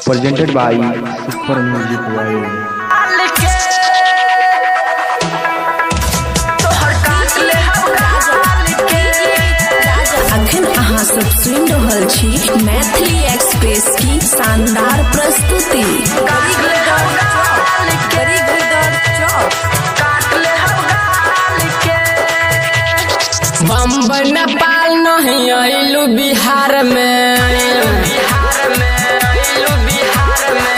presented by Super Music World. अखन अहाँ सब सुनि रहल छी मैथिली एक्सप्रेस की शानदार प्रस्तुति। बम्बई नेपाल नहीं आइलू बिहार में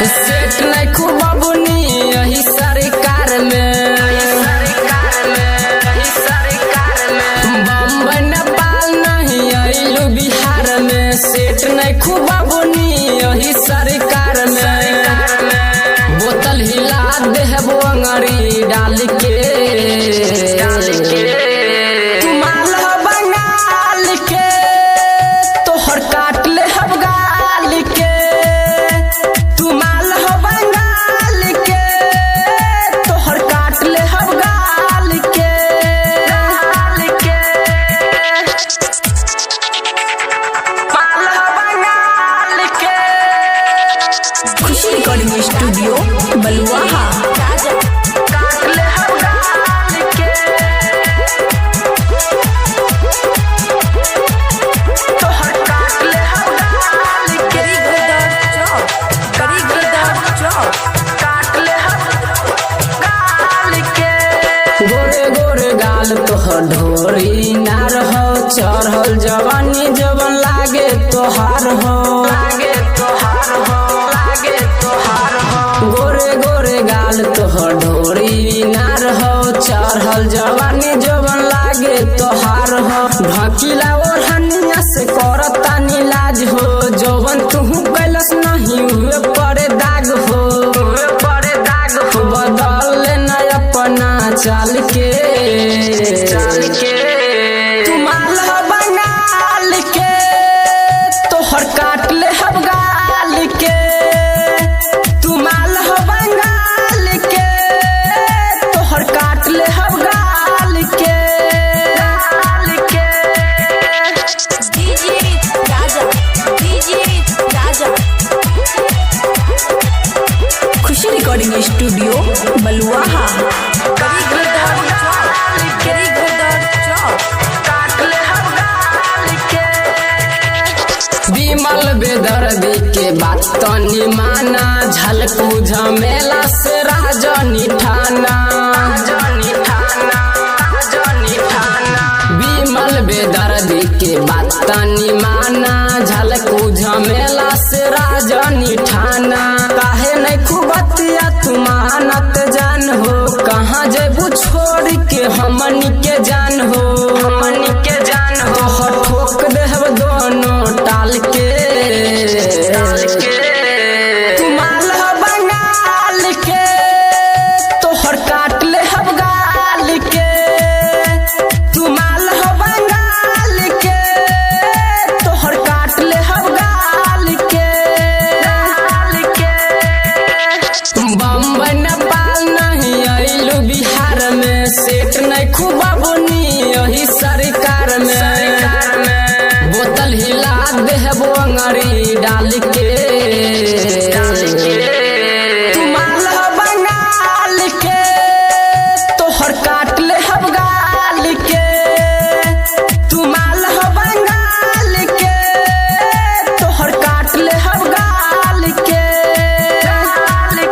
सेठ नहीं खूब बुनी यही सरकार में। बम्बई नेपाल नहीं आइलू बिहार में सेठ नहीं खूब बुनी यही सरकार में। बोतल हिला देहबो अंगरी डाल के खुशी रिकॉर्डिंग स्टूडियो बलुआहा। गोरे गोरे गाल तोहर ढोरी ना रहो चढ़ल जवानी जवन लागे तोहार हो। गोरे गोरे गाल तोहर ढोरी ना रहो चढ़ल जवानी जवन लागे तोहार हो। ढकीला ओढ़निया से करता नीलाज हो जवन तुहू कैलस नहीं हुए पड़े दाग हो। बदल लेना अपना चाल के तुमाल हो बंगाल के तोहर काट ले हम गाल के। तुमाल हो बंगाल के तोहर काट ले हम गाल के। खुशी रिकॉर्डिंग स्टूडियो बलुआहा। विमल बेदर्दी के बात तनी माना झलकू झमेला से राजनी ठाना। विमल बेदर्दी के बात तनी माना झलकू झमेला से राजनी ठाना। काहे नहीं खूबतिया तुमानत जान हो कहाँ जेबू छोड़ के हमनी के जान हो। तोहर ठोक देहब दोनों टाल के तुमाल हो बंगाल के तोहर काट ले हम गाल के। तुमाल हो बंगाल के तोहर काट ले हम गाल के। बम्बई नेपाल नहीं आइलू बिहार में सेठ नहीं खूब